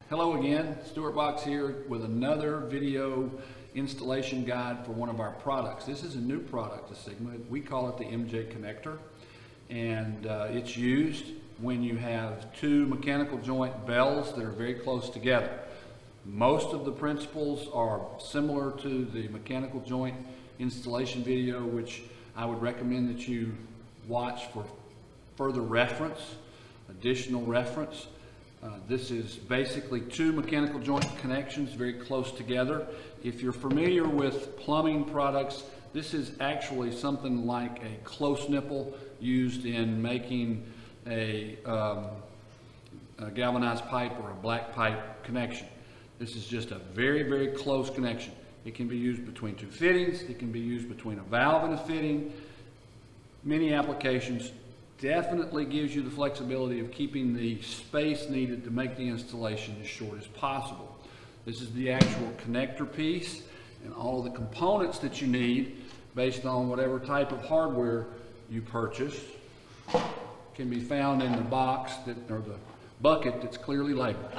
Hello again, Stuart Box here with another video installation guide for one of our products. This is a new product to Sigma. We call it the MJ connector, and it's used when you have two mechanical joint bells that are very close together. Most of the principles are similar to the mechanical joint installation video, which I would recommend that you watch for further reference, additional reference. This is basically two mechanical joint connections very close together. If you're familiar with plumbing products, this is actually something like a close nipple used in making a galvanized pipe or a black pipe connection. This is just a very, very close connection. It can be used between two fittings. It can be used between a valve and a fitting. Many applications. Definitely gives you the flexibility of keeping the space needed to make the installation as short as possible. This is the actual connector piece, and all of the components that you need based on whatever type of hardware you purchase can be found in the box or the bucket that's clearly labeled.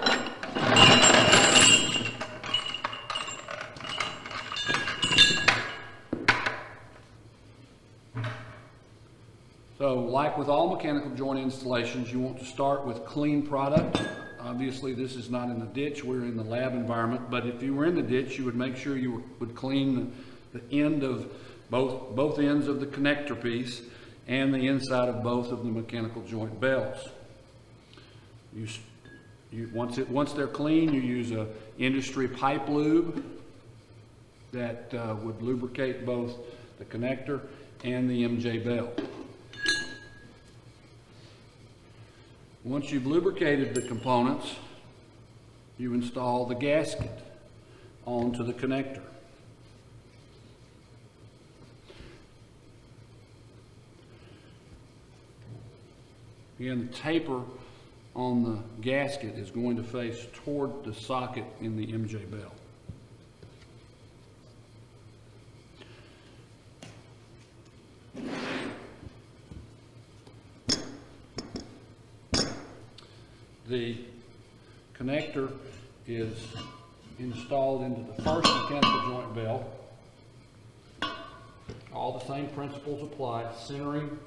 So, like with all mechanical joint installations, you want to start with clean product. Obviously, this is not in the ditch, we're in the lab environment, but if you were in the ditch, you would make sure you would clean the end of both ends of the connector piece and the inside of both of the mechanical joint bells. Once they're clean, you use a industry pipe lube that would lubricate both the connector and the MJ bell. Once you've lubricated the components, you install the gasket onto the connector. Again, the taper on the gasket is going to face toward the socket in the MJ bell. The connector is installed into the first mechanical joint bell. All the same principles apply. Centering.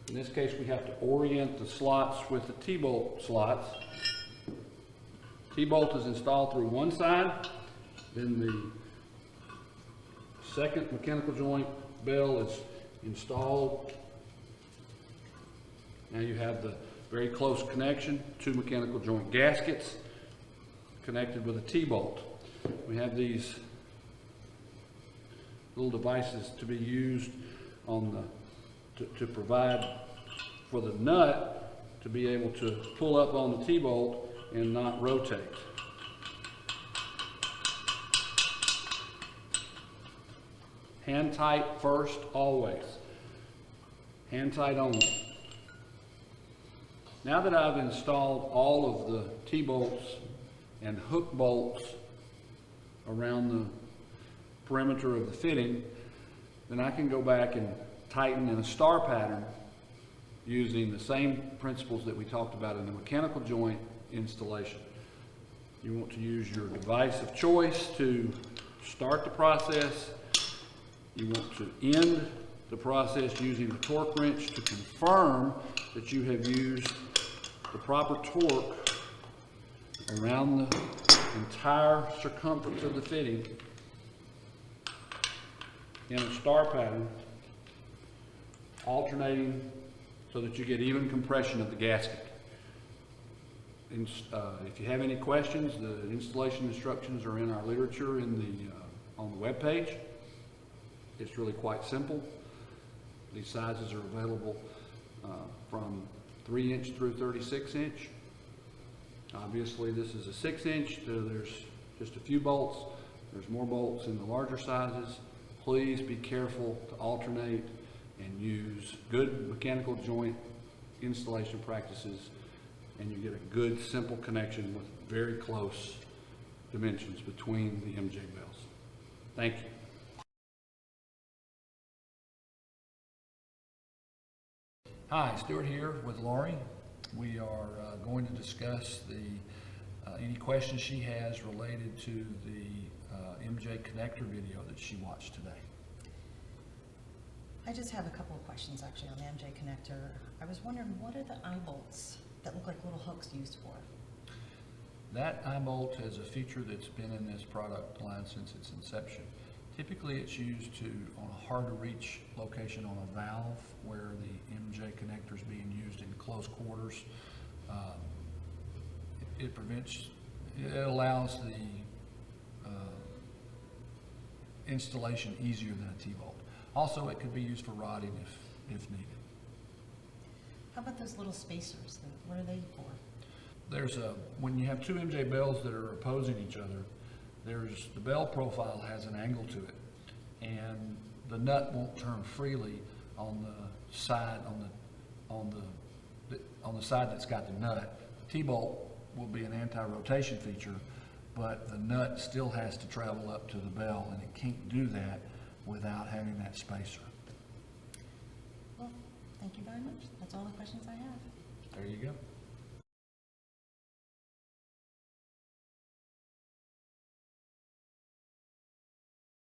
In this case, we have to orient the slots with the T-bolt slots. T-bolt is installed through one side, then the second mechanical joint bell is installed. Now you have the very close connection, two mechanical joint gaskets connected with a T-bolt. We have these little devices to be used on to provide for the nut to be able to pull up on the T-bolt and not rotate. Hand tight first, always. Hand tight only. Now that I've installed all of the T-bolts and hook bolts around the perimeter of the fitting, then I can go back and tighten in a star pattern using the same principles that we talked about in the mechanical joint installation. You want to use your device of choice to start the process. You want to end the process using a torque wrench to confirm that you have used the proper torque around the entire circumference of the fitting in a star pattern, alternating so that you get even compression of the gasket. If you have any questions, the installation instructions are in our literature on the web page. It's really quite simple. These sizes are available from 3-inch through 36-inch. Obviously, this is a 6-inch. There's just a few bolts. There's more bolts in the larger sizes. Please be careful to alternate and use good mechanical joint installation practices, and you get a good, simple connection with very close dimensions between the MJ bells. Thank you. Hi, Stuart here with Lori. We are going to discuss any questions she has related to the MJ connector video that she watched today. I just have a couple of questions actually on the MJ connector. I was wondering, what are the eye bolts that look like little hooks used for? That eye bolt is a feature that's been in this product line since its inception. Typically, it's used on a hard-to-reach location on a valve where the MJ connector is being used in close quarters. It allows the installation easier than a T-bolt. Also, it could be used for rodding if needed. How about those little spacers? What are they for? When you have two MJ bells that are opposing each other, the bell profile has an angle to it, and the nut won't turn freely on the side on the side that's got the nut. The T-bolt will be an anti-rotation feature, but the nut still has to travel up to the bell, and it can't do that without having that spacer. Well, thank you very much. That's all the questions I have. There you go.